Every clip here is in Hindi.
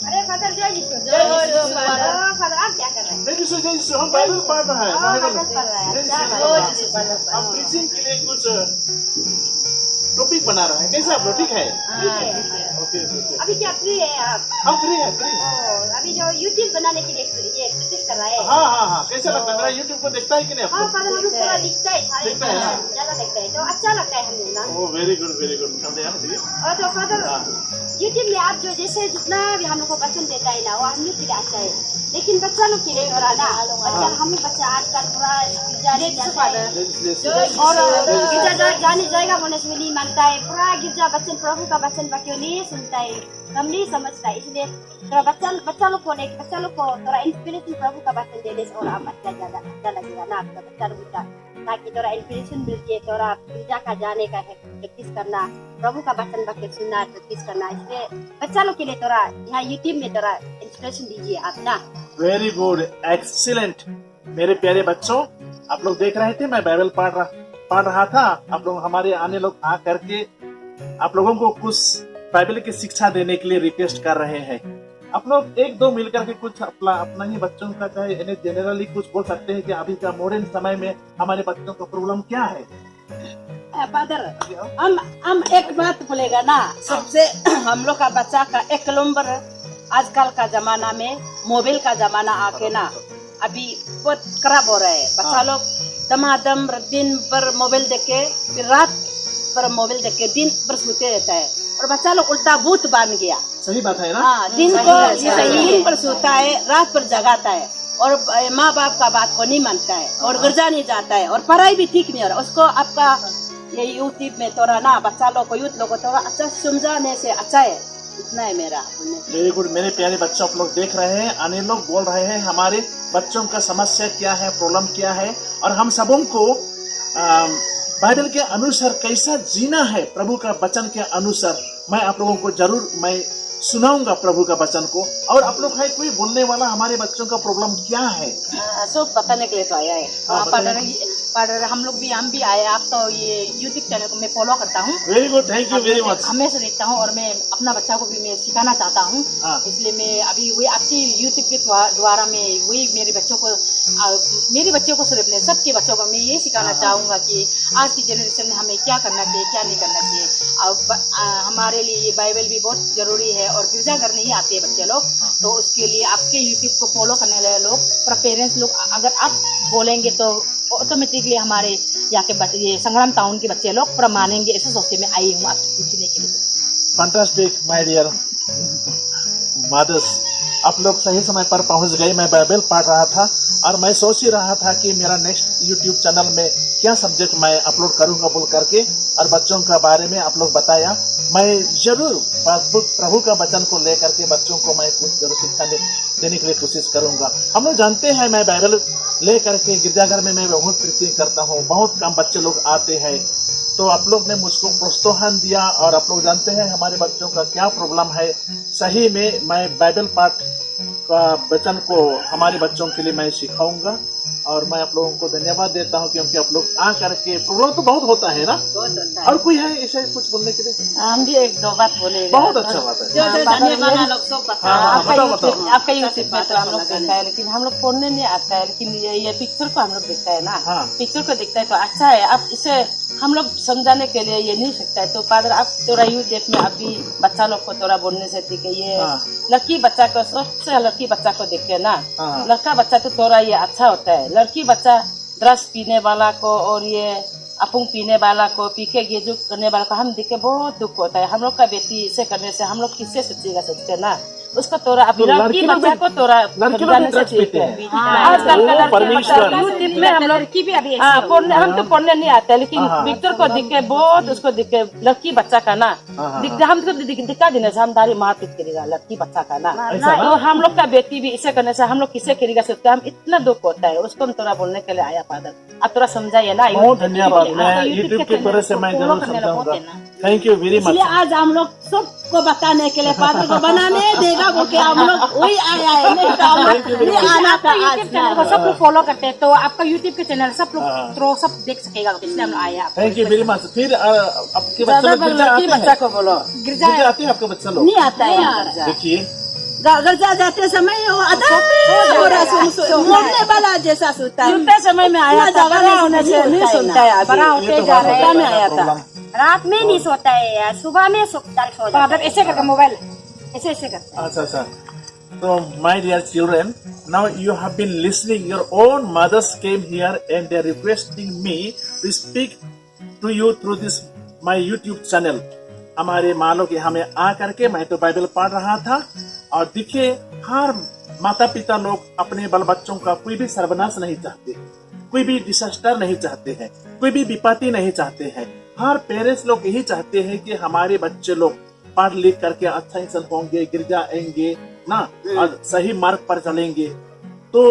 अरे फादर जय यीशु फादर आप क्या कर रहे हैं? जय यीशु हम बाइबल पढ़ रहे हैं। बाइबल पढ़ रहे हैं। अच्छा, हम प्रीचिंग के लिए कुछ टॉपिक बना रहे हैं। कैसे आप लोग ठीक है? ओके। अभी क्या फ्री है आप? हम फ्री है। अभी जो यूट्यूब बनाने के लिए ये प्रैक्टिस कर रहा है। हाँ। कैसा लगता है? मेरा यूट्यूब को देखता है कि नहीं? हाँ फादर हम लोग थोड़ा दिखता है, दिखता है ना? ज्यादा देखता है तो अच्छा लगता है हम लोग ना। Oh very good. और तो फादर यूट्यूब में आप जो जैसे जितना भी हम लोग को वचन देता है ना वो हम लोग के लिए अच्छा है, लेकिन बच्चा लोग के लिए थोड़ा ना हम लोग बच्चा आजकल थोड़ा और गिरजा जाने जाएगा बोलने से नहीं मानता है, पूरा गिरजा वचन प्रभु का वचन क्यों नहीं सुनता है, हम नहीं समझता है। इसलिए थोड़ा बच्चा लोग को थोड़ा इंस्पिरेशन प्रभु का वचन देने से और आप अच्छा लगेगा ना आपका बच्चा लोग का, ताकि थोड़ा इंस्पिरेशन मिल के थोड़ा गिरजा का जाने का है प्रैक्टिस करना, प्रभु का वचन सुनना प्रैक्टिस करना। इसलिए बच्चा लोग के लिए थोड़ा यहाँ यूट्यूब में थोड़ा इंस्पिरेशन दीजिए आप ना। Very good, excellent. मेरे प्यारे बच्चों, आप लोग देख रहे थे मैं बाइबल पढ़ रहा था। आप लोग हमारे आने लोग आ करके आप लोगों को कुछ बाइबल की शिक्षा देने के लिए रिक्वेस्ट कर रहे हैं। आप लोग एक दो मिलकर के कुछ अपना ही बच्चों का चाहे जनरली कुछ बोल सकते हैं कि अभी का मॉडर्न समय में हमारे बच्चों का प्रॉब्लम क्या है? फादर हम एक बात बोलेगा ना, सबसे हम लोग का बच्चा का एक नंबर आजकल का जमाना में मोबाइल का जमाना आके ना अभी बहुत खराब हो रहा है। बच्चा लोग दमादम दिन भर मोबाइल देख के, फिर रात पर मोबाइल देख के दिन भर सोते रहता है और बच्चा लोग उल्टा भूत बन गया। सही बात है ना? हाँ, दिन पर सोता है, रात पर जगाता है और माँ बाप का बात को नहीं मानता है और गिरजा नहीं जाता है और पढ़ाई भी ठीक नहीं हो रहा। उसको आपका ये यूट्यूब में थोड़ा ना बच्चा लोग को यूथ लोग को थोड़ा अच्छा समझाने से अच्छा है, इतना है मेरा। Very good. मेरे प्यारे बच्चों, आप लोग देख रहे हैं, अन्य लोग बोल रहे हैं हमारे बच्चों का समस्या क्या है, प्रॉब्लम क्या है, और हम सबों को बाइबल के अनुसार कैसा जीना है, प्रभु का वचन के अनुसार मैं आप लोगों को जरूर मैं सुनाऊंगा प्रभु का वचन को। और आप लोग है कोई बोलने वाला हमारे बच्चों का प्रॉब्लम क्या है? सब बताने के लिए तो आया है। पर हम भी आए। आप तो ये यूट्यूब चैनल को मैं फॉलो करता हूँ। Very good, thank you very much. हमेशा देखता हूँ और मैं अपना बच्चा को भी मैं सिखाना चाहता हूँ। इसलिए मैं अभी वही आपकी यूट्यूब के द्वारा मैं वही मेरे बच्चों को सिर्फ नहीं सबके बच्चों को मैं ये सिखाना चाहूँगा कि आज की जनरेशन में हमें क्या करना चाहिए, क्या नहीं करना चाहिए। हमारे लिए ये बाइबल भी बहुत जरूरी है और गिरजाघर नहीं आते बच्चे लोग, तो उसके लिए आपके यूट्यूब को फॉलो करने वाले लोग, पेरेंट्स लोग, अगर आप बोलेंगे तो ऑटोमेटिकली हमारे यहाँ के ये संग्राम टाउन के बच्चे लोग मानेंगे। ऐसे सोचते मैं आई हूँ आपसे पूछने के लिए। फैंटास्टिक माय डियर मदर्स, आप लोग सही समय पर पहुंच गए। मैं बाइबल पढ़ रहा था और मैं सोच ही रहा था कि मेरा नेक्स्ट यूट्यूब चैनल में क्या सब्जेक्ट मैं अपलोड करूंगा बोल करके, और बच्चों का बारे में आप लोग बताया। मैं जरूर प्रभु का वचन को लेकर के बच्चों को मैं कुछ जरूर शिक्षा देने के लिए कोशिश करूंगा। हम लोग जानते हैं मैं बाइबल लेकर के गिरजाघर में मैं बहुत प्रीचिंग करता हूँ, बहुत कम बच्चे लोग आते हैं, तो आप लोग ने मुझको प्रोत्साहन दिया और आप लोग जानते हैं हमारे बच्चों का क्या प्रॉब्लम है। सही में मैं बाइबल पाठ का वचन को हमारे बच्चों के लिए मैं सिखाऊंगा और मैं आप लोगों को धन्यवाद देता हूँ क्योंकि आप लोग आ करके प्रॉब्लम तो बहुत होता है ना। और कोई है ऐसे कुछ बोलने के लिए? हम भी एक दो बात बोले। बहुत अच्छा बात है। आपका यूट्यूब में तो हम लोग देखता है, लेकिन हम लोग पढ़ने नहीं आता है, लेकिन ये पिक्चर को हम लोग देखता है ना। पिक्चर को देखता है तो अच्छा है। आप इसे हम लोग समझाने के लिए ये नहीं सकता है, तो फादर आप थोड़ा यूट्यूब में अभी बच्चा लोग को थोड़ा बोलने से ठीक है। ये लड़की बच्चा को सबसे लड़की बच्चा को देख के ना, लड़का बच्चा तो थोड़ा ये अच्छा होता है। लड़की बच्चा ड्रग्स पीने वाला को और ये अफूम पीने वाला को, पी के गेजू करने वाला को हम देख के बहुत दुख होता है। हम लोग का बेटी इसे करने से हम लोग किससे सोचेगा सोचते ना, उसको तोरा अभी लड़की बच्चा को तोरा समझाने से ठीक है। आजकल का यूट्यूब में हम लड़की भी अभी हम तो पढ़ने नहीं आता है, लेकिन पिक्चर को देख के बहुत उसको देख के लड़की बच्चा का ना हम तो दिखा देने से हम दारी मारपीट करेगा लड़की बच्चा का ना, और हम लोग का बेटी भी इसे करने से हम लोग किसे करेगा सोचते हम इतना दुख होता है। उसको हम थोड़ा बोलने के लिए आया फादर, आप थोड़ा समझाइए ना। बहुत धन्यवाद, मैं यूट्यूब की तरह से मैं जरूर समझाऊंगा। Thank you very much. आज हम लोग सबको बताने के लिए फादर को बनाने देगा वो कि हम लोग वही आया है, नहीं तो हम नहीं आना था। यूट्यूब चैनल को सब लोग फॉलो करते हैं, तो आपका यूट्यूब के चैनल सब लोग सब देख सकेगा, इसलिए हम आया। Thank you very much. फिर आपके बच्चा को बोलो, गिरजा आते हैं आपके बच्चा लोग? नहीं आता है। देखिए गर्जा जाते समय वो मोड़ने वाला जैसा सोता है। जुड़ते समय में आया था, बड़ा होने से नहीं सुनता है, बड़ा होते जा रहा में आया था। रात में नहीं सोता है, सुबह में सो जाता है। ऐसे करके मोबाइल ऐसे करता है। अच्छा। So, my dear children, now you have been listening. Your own mothers came here and they are requesting me to speak to you through this my YouTube channel. हमारे माँ लोग यहाँ में आ करके मैं तो बाइबल पढ़ रहा था और देखिए हर माता पिता लोग अपने बाल बच्चों का कोई भी सर्वनाश नहीं चाहते, कोई भी डिसास्टर नहीं चाहते हैं, कोई भी विपत्ति नहीं चाहते हैं। हर पेरेंट्स लोग यही चाहते हैं कि हमारे बच्चे लोग पढ़ लिख करके अच्छा इंसान होंगे, गिरजा आएंगे ना और सही मार्ग पर चलेंगे। तो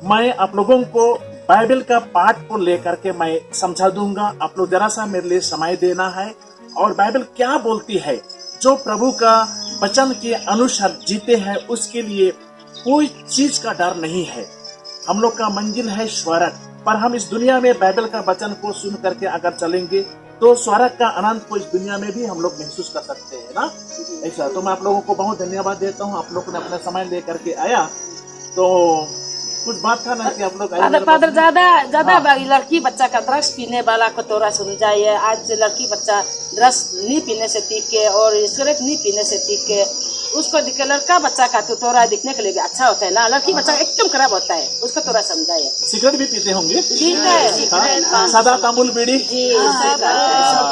मैं आप लोगों को बाइबल का पाठ को लेकर के मैं समझा दूंगा। आप लोग जरा सा मेरे लिए समय देना है और बाइबल क्या बोलती है। जो प्रभु का वचन के अनुसार जीते हैं उसके लिए कोई चीज का डर नहीं है। हम लोग का मंजिल है स्वर्ग, पर हम इस दुनिया में बाइबल का वचन को सुन करके अगर चलेंगे तो स्वर्ग का आनंद को इस दुनिया में भी हम लोग महसूस कर सकते हैं ना। ऐसा तो मैं आप लोगों को बहुत धन्यवाद देता हूँ, आप लोगों ने अपना समय लेकर के आया। तो कुछ बात था ना कि आप लोग फादर ज्यादा लड़की बच्चा का ड्रग्स पीने वाला को थोड़ा समझाइए। आज लड़की बच्चा ड्रग्स नहीं पीने से टीक के और सिगरेट नहीं पीने से टीक के उसको दिख के लड़का बच्चा का तो थोड़ा दिखने के लिए भी अच्छा होता है ना, लड़की बच्चा एकदम खराब होता है, उसको थोड़ा समझाइए। सिगरेट भी पीते होंगे? सादा तांबुल बीड़ी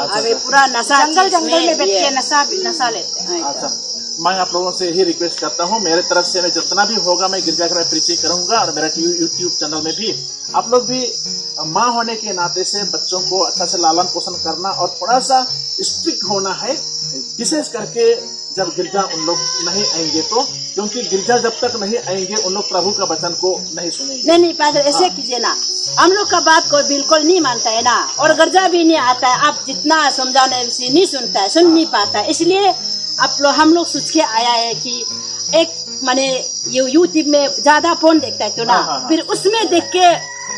अभी पूरा नशा जंगल में बैठ के नशा लेते हैं। अच्छा, मैं आप लोगों से यही रिक्वेस्ट करता हूँ, मेरे तरफ से मैं जितना भी होगा मैं गिरजाघर में प्रीचिंग करूंगा और मेरा यूट्यूब चैनल में भी आप लोग भी माँ होने के नाते से बच्चों को अच्छा से लालन पोषण करना और थोड़ा सा स्ट्रिक्ट होना है, विशेष करके जब गिरजा उन लोग नहीं आएंगे तो, क्योंकि गिरजा जब तक नहीं आएंगे उन लोग प्रभु का वचन को नहीं सुनेंगे। नहीं फादर ऐसे कीजिए ना, हम लोग का बात को बिल्कुल नहीं मानता है ना और गिरजा भी नहीं आता है। आप जितना समझाने से नहीं सुनता है, सुन नहीं पाता है। इसलिए हम लोग सोच के आया है कि एक माने यूट्यूब में ज्यादा फोन देखता है तो ना फिर उसमें देख के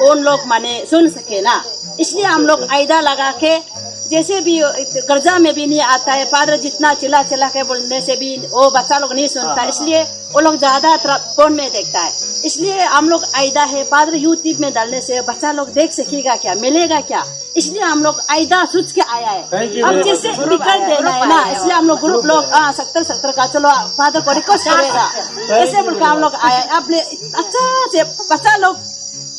उन लोग माने सुन सके ना। इसलिए हम लोग आयदा लगा के जैसे भी गर्जा में भी नहीं आता है, फादर जितना चिल्ला के बोलने से भी वो बच्चा लोग नहीं सुनता, इसलिए वो लोग ज्यादा फोन में देखता है। इसलिए हम लोग आयदा है फादर यूट्यूब में डालने से बच्चा लोग देख सकेगा क्या, मिलेगा क्या, इसलिए हम लोग आयदा सोच के आया है। अब जैसे निकल देना है ना, इसलिए हम लोग ग्रुप लोग 70 का चलो फादर को रिक्वेस्ट करेगा ऐसे बोलकर हम लोग आया। अब अच्छा से बच्चा लोग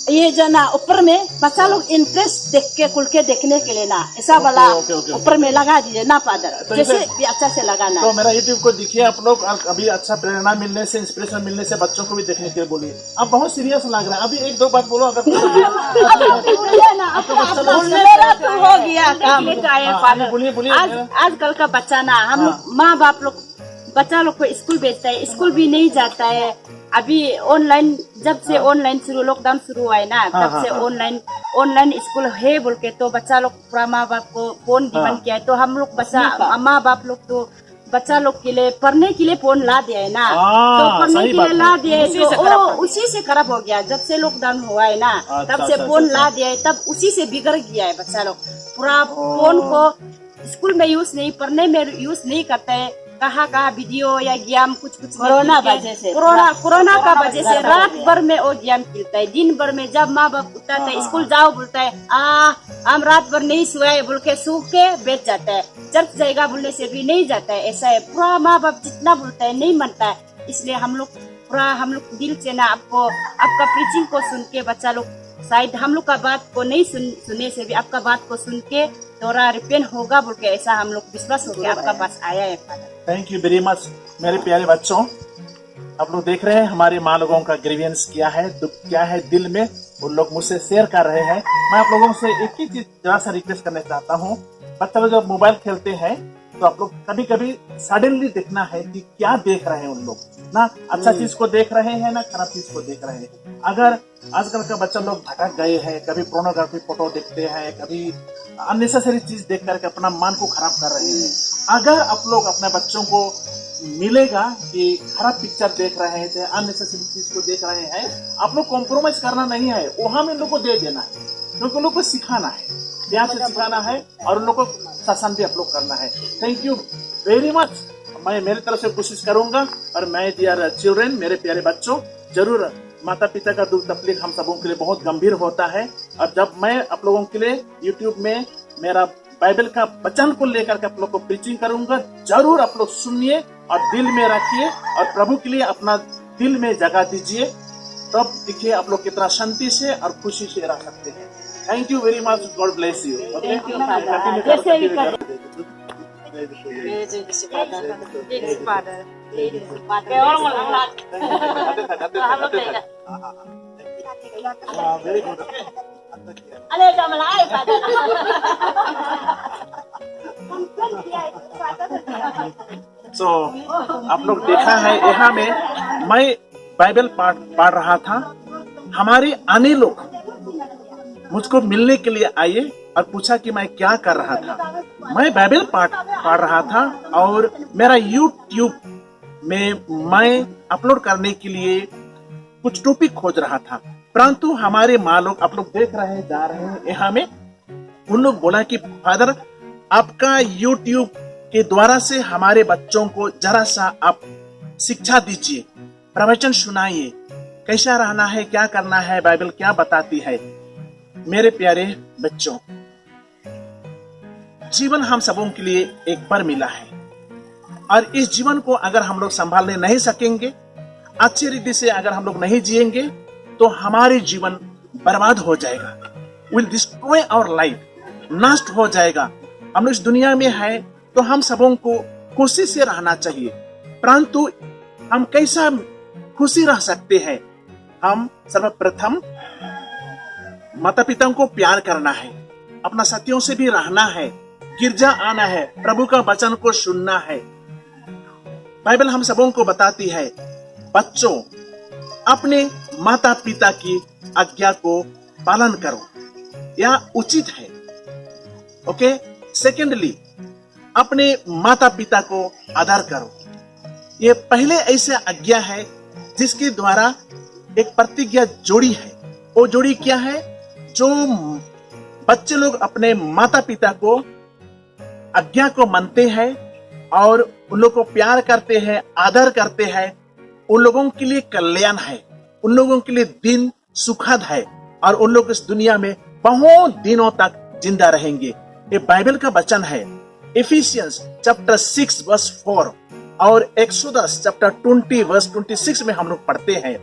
ये जो ना ऊपर में बच्चा लोग इंटरेस्ट देख के खुल के देखने के लिए ना ऐसा वाला ऊपर में लगा दीजिए ना फादर, तो जैसे भी अच्छा से लगाना। तो मेरा यूट्यूब को देखिए आप लोग, अभी अच्छा प्रेरणा मिलने से, इंस्पिरेशन मिलने से बच्चों को भी देखने के लिए बोलिए। अब बहुत सीरियस लग रहा है, अभी एक दो बात बोलो अगर हो गया काम। बोलिए। आजकल का बच्चा ना हम लोग माँ बाप लोग बच्चा लोग को स्कूल भेजता है, स्कूल भी नहीं जाता है। अभी ऑनलाइन जब से ऑनलाइन शुरू लॉकडाउन शुरू हुआ है ना तब से ऑनलाइन स्कूल है बोल के तो बच्चा लोग पूरा माँ बाप को फोन डिमांड किया है। तो हम लोग बच्चा माँ बाप लोग तो बच्चा लोग के लिए पढ़ने के लिए फोन ला दिया है ना, तो पढ़ने के लिए ला दिया है तो वो उसी से खराब हो गया। जब से लॉकडाउन हुआ है ना तब से फोन ला दिया है, तब उसी से बिगड़ गया है बच्चा लोग। पूरा फोन को स्कूल में यूज नहीं, पढ़ने में यूज नहीं करता है। कहाँ वीडियो या गेम कुछ कोरोना का वजह से रात भर में वो गेम खेलता है। दिन भर में जब माँ बाप उठाता है स्कूल जाओ बोलता है, हम रात भर नहीं सोए बोल के सो के बैठ जाता है। चर्च जाएगा बोलने से भी नहीं जाता है। ऐसा है, पूरा माँ बाप जितना बोलता है नहीं मानता है। इसलिए हम लोग दिल से ना आपका प्रीचिंग को सुन के बच्चा लोग शायद हम लोग का बात को नहीं सुनने से भी आपका बात को सुन के थोड़ा रिपेंट होगा बोल के ऐसा हम लोग विश्वास हो के आपका पास आया है। थैंक यू वेरी मच मेरे प्यारे बच्चों। आप लोग देख रहे हैं हमारे माँ लोगों का ग्रीवियंस क्या है, दुख क्या है दिल में, उन लोग मुझसे शेयर कर रहे हैं। मैं आप लोगों से एक ही चीज जरा सा रिक्वेस्ट करना चाहता हूँ। बच्चा लोग जब मोबाइल खेलते हैं तो आप लोग कभी कभी सडनली देखना है कि क्या देख रहे हैं उन लोग ना, अच्छा चीज को देख रहे हैं ना खराब चीज को देख रहे हैं। अगर आजकल का बच्चा लोग भटक गए हैं, कभी पोर्नोग्राफी फोटो देखते हैं, कभी अननेसेसरी चीज देख करके अपना मन को खराब कर रहे हैं। अगर आप लोग अपने बच्चों को मिलेगा कि खराब पिक्चर देख रहे हैं, चाहे अननेसेसरी चीज को देख रहे हैं, आप लोग कॉम्प्रोमाइज करना नहीं है, वहां में इन लोग को दे देना है, क्योंकि उन लोग को सिखाना है, प्यार से सिखाना है और उन लोग को शासन भी आप लोग करना है। थैंक यू वेरी मच मैं मेरी तरफ से कोशिश करूंगा। और मैं डियर चिल्ड्रन, मेरे प्यारे बच्चों, जरूर माता पिता का दुख तकलीफ हम सबों के लिए बहुत गंभीर होता है। और जब मैं आप लोगों के लिए यूट्यूब में मेरा बाइबल का वचन को लेकर के आप लोग को प्रीचिंग करूंगा, जरूर आप लोग सुनिए और दिल में रखिए और प्रभु के लिए अपना दिल में जगह दीजिए। तब देखिए आप लोग कितना शांति से और खुशी से रह सकते हैं। Thank you very much, God bless you. Thank you, Father. जैसे भी कर Yes, Father. Very good. अरे कमला आई Father. सो आप लोग देखा है, यहाँ में मैं बाइबल पढ़ रहा था। हमारे आने लोग मुझको मिलने के लिए आए और पूछा कि मैं क्या कर रहा था। मैं बाइबल पढ़ रहा था और मेरा यूट्यूब में मैं अपलोड करने के लिए कुछ टॉपिक खोज रहा था, परंतु हमारे माँ लोग, आप लोग देख रहे हैं, जा रहे हैं यहाँ में, उन लोग बोला कि फादर आपका यूट्यूब के द्वारा से हमारे बच्चों को जरा सा आप शिक्षा दीजिए, प्रवचन सुनाइए, कैसा रहना है, क्या करना है, बाइबल क्या बताती है। मेरे प्यारे बच्चों, जीवन हम सबों के लिए एक बार मिला है और इस जीवन को अगर हम लोग संभालने नहीं सकेंगे, अच्छी रीति से अगर हम लोग नहीं जिएंगे, तो हमारे जीवन बर्बाद हो जाएगा, विल डिस्ट्रॉय आवर लाइफ, नष्ट हो जाएगा। हम लोग इस दुनिया में है तो हम सबों को खुशी से रहना चाहिए, परंतु हम कैसा खुशी रह सकते हैं? हम सर्वप्रथम माता पिता को प्यार करना है, अपना साथियों से भी रहना है, गिरजा आना है, प्रभु का वचन को सुनना है। बाइबल हम सबों को बताती है, बच्चों अपने माता पिता की आज्ञा को पालन करो, यह उचित है। ओके। सेकेंडली, अपने माता पिता को आदर करो। ये पहले ऐसे आज्ञा है जिसके द्वारा एक प्रतिज्ञा जोड़ी है। वो जोड़ी क्या है? जो बच्चे लोग अपने माता पिता को आज्ञा को मानते हैं और उन लोगों को प्यार करते हैं, आदर करते हैं, उन लोगों के लिए कल्याण है, उन लोगों के लिए दिन सुखद है और उन लोग इस दुनिया में बहुत दिनों तक जिंदा रहेंगे। ये बाइबल का वचन है। इफिशियंस चैप्टर 6 वर्स 4 और एक्सोडस चैप्टर 20 वर्स 26 में हम लोग पढ़ते हैं।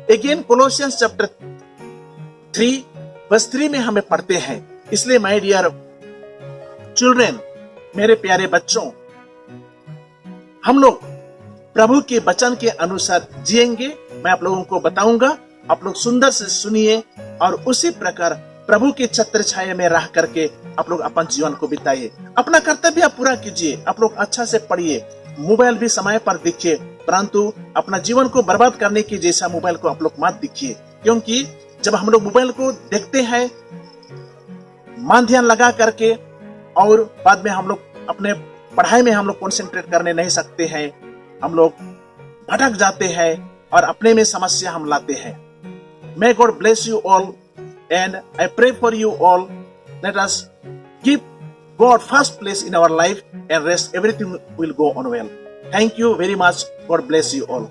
अगेन कोलोसियंस चैप्टर 3 वर्स 3 में हमें पढ़ते हैं। इसलिए माय डियर चिल्ड्रन, मेरे प्यारे बच्चों, हम लोग प्रभु के वचन के अनुसार जिएंगे। मैं आप लोगों को बताऊंगा, आप लोग सुंदर से सुनिए और उसी प्रकार प्रभु के छत्र छाया में रह करके आप लोग अपन जीवन को बिताइए। अपना कर्तव्य आप पूरा कीजिए, आप लोग अच्छा से पढ़िए, मोबाइल भी समय पर देखिए, परंतु अपना जीवन को बर्बाद करने की जैसा मोबाइल को आप लोग मत देखिए, क्योंकि जब हम लोग मोबाइल को देखते हैं मन ध्यान लगा करके और बाद में हम लोग अपने पढ़ाई में हम लोग कंसंट्रेट करने नहीं सकते हैं, हम लोग भटक जाते हैं और अपने में समस्या हम लाते हैं। May God bless you all and I pray for you all. Let us give God first place in our life and rest everything will go on well. Thank you very much. God bless you all.